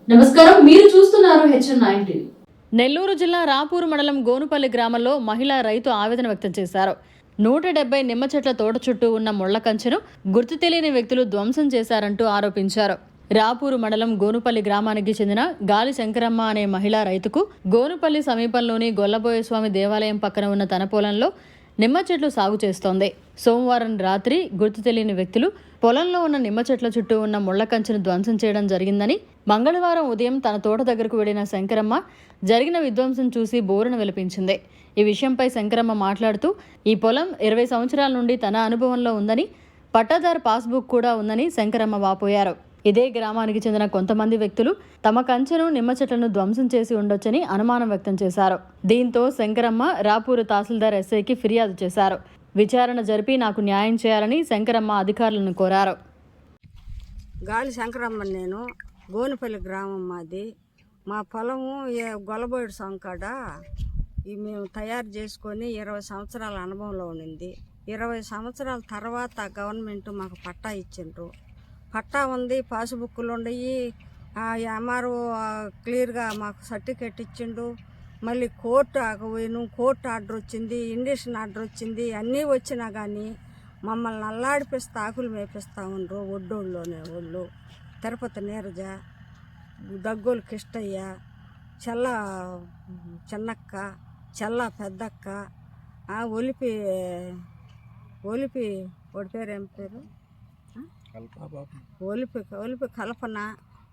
నమస్కారం, మీరు చూస్తున్నారు HN9 టీవీ. నెల్లూరు జిల్లా రాపూరు మండలం గోనుపల్లి గ్రామంలో మహిళా రైతు ఆవేదన వ్యక్తం చేశారు. 170 నిమ్మ చెట్ల తోట చుట్టూ ఉన్న ముళ్ల కంచెను గుర్తు తెలియని వ్యక్తులు ధ్వంసం చేశారంటూ ఆరోపించారు. రాపూరు మండలం గోనుపల్లి గ్రామానికి చెందిన గాలి శంకరమ్మ అనే మహిళా రైతుకు గోనుపల్లి సమీపంలోని గొల్లబోయస్వామి దేవాలయం పక్కన ఉన్న తన పొలంలో నిమ్మ చెట్లు సాగు చేస్తోంది. సోమవారం రాత్రి గుర్తు తెలియని వ్యక్తులు పొలంలో ఉన్న నిమ్మ చెట్ల చుట్టూ ఉన్న ముళ్ల కంచెను ధ్వంసం చేయడం జరిగిందని, మంగళవారం ఉదయం తన తోట దగ్గరకు వెళ్లిన శంకరమ్మ జరిగిన విధ్వంసం చూసి బోరున విలపించింది. ఈ విషయంపై శంకరమ్మ మాట్లాడుతూ, ఈ పొలం 20 సంవత్సరాల నుండి తన అనుభవంలో ఉందని, పట్టాదారు పాస్బుక్ కూడా ఉందని శంకరమ్మ వాపోయారు. ఇదే గ్రామానికి చెందిన కొంతమంది వ్యక్తులు తమ కంచెను నిమ్మ చెట్లను ధ్వంసం చేసి ఉండొచ్చని అనుమానం వ్యక్తం చేశారు. దీంతో శంకరమ్మ రాపూరు తహసీల్దార్ ఎస్ఐకి ఫిర్యాదు చేశారు. విచారణ జరిపి నాకు న్యాయం చేయాలని శంకరమ్మ అధికారులను కోరారు. గాలి శంకరమ్మ, నేను గోనుపల్లి గ్రామం మాది. మా పొలము గొల్లబోయేడు సంకాడ మేము తయారు చేసుకొని 20 సంవత్సరాల అనుభవంలో ఉండింది. 20 సంవత్సరాల తర్వాత గవర్నమెంట్ మాకు పట్టా ఇచ్చిండ్రు. పట్టా ఉంది, పాస్బుక్లు ఉన్నాయి, ఎంఆర్ఓ క్లియర్గా మాకు సర్టిఫికేట్ ఇచ్చిండు. మళ్ళీ కోర్టు పోయిను, కోర్టు ఆర్డర్ వచ్చింది, ఇండిషన్ ఆర్డర్ వచ్చింది. అన్నీ వచ్చినా కానీ మమ్మల్ని నల్లాడిపిస్తా ఆకులు మేపిస్తూ ఉండ్రు. ఒడ్డోళ్ళలోనే వాళ్ళు తిరుపతి నీరజ, దగ్గోలు కిష్టయ్య, చెల్ల చిన్నక్క, చెల్ల పెద్దక్క, ఒలిపి వాడి పేరు ఏం పేరు, ఒలిపి కల్పన,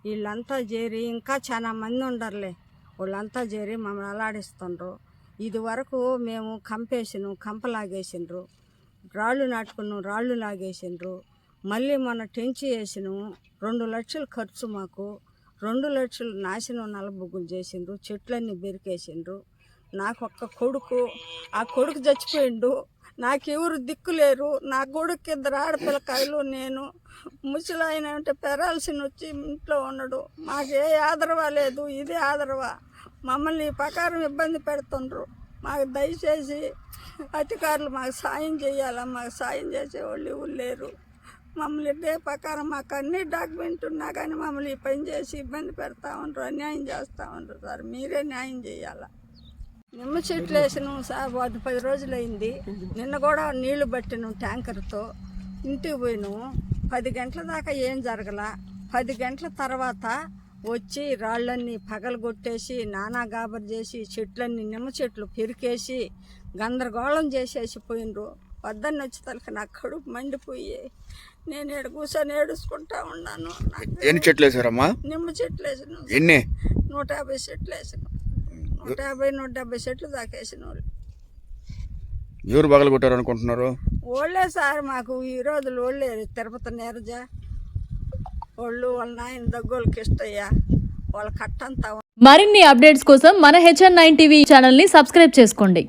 వీళ్ళంతా చేరి ఇంకా చాలా మంది ఉండరులే, వాళ్ళంతా చేరి మమ్మల్ని అలాడిస్తుండ్రు. ఇది వరకు మేము కంపలాగేసిండ్రు, రాళ్ళు నాటుకున్నాం, రాళ్ళు లాగేసిండ్రు. మళ్ళీ మన టెంచి వేసినాము, 2 లక్షలు ఖర్చు మాకు, 2 లక్షలు నాశనం నలబుగ్గులు చేసిండ్రు, చెట్లన్నీ బెరికేసిండ్రు. నాకు ఒక్క కొడుకు, ఆ కొడుకు చచ్చిపోయిండు. నాకెవరు దిక్కులేరు. నా కొడుకు 2 ఆడపిల్లకాయలు, నేను ముసలాయన అంటే పెరాల్సిన వచ్చి ఇంట్లో ఉన్నాడు. మాకే ఆదరవా లేదు, ఇదే ఆదరవా. మమ్మల్ని ఈ ప్రకారం ఇబ్బంది పెడుతుండ్రు. మాకు దయచేసి అధికారులు మాకు సాయం చేయాలా, మాకు సాయం చేసేవాళ్ళు ఎవరు లేరు. మమ్మల్ని ఇదే ప్రకారం మాకు అన్ని డాక్యుమెంట్ ఉన్నా కానీ మమ్మల్ని ఈ పని చేసి ఇబ్బంది పెడతా ఉంటారు, అన్యాయం చేస్తూ ఉంటారు. సార్ మీరే న్యాయం చేయాలా. నిమ్మ చెట్లు వేసినాం సార్, 10 రోజులు అయింది. నిన్న కూడా నీళ్లు పట్టినాం ట్యాంకర్తో, ఇంటికి పోయినాము. 10 గంటల దాకా ఏం జరగల. 10 గంటల తర్వాత వచ్చి రాళ్ళన్నీ పగలగొట్టేసి నానా గాబర్ చేసి చెట్లన్నీ నిమ్మ చెట్లు పెరికేసి గందరగోళం చేసేసి పోయినరు. వద్దన్న వచ్చి తలకి నా కడుపు మండిపోయి నేను ఏడు కూర్చొని ఏడుచుకుంటా ఉన్నాను. ఎన్ని చెట్లు వేసారమ్మా? నిమ్మ చెట్లు వేసినాం. ఎన్ని? 150 చెట్లు వేసినాం. 150-170 చెట్లు దాకేసిన వాళ్ళు. ఎవరు పగలు కొట్టారు అనుకుంటున్నారు? వాళ్ళే సార్, మాకు ఈ రోజులు వాళ్ళే. తిరుపతి నీరజ వాళ్ళు, వాళ్ళ నాయన దగ్గోలు కిష్టయ్య, వాళ్ళ కట్టంతా. మరిన్ని అప్డేట్స్ కోసం మన HN9 టీవీ ఛానల్ని సబ్స్క్రైబ్ చేసుకోండి.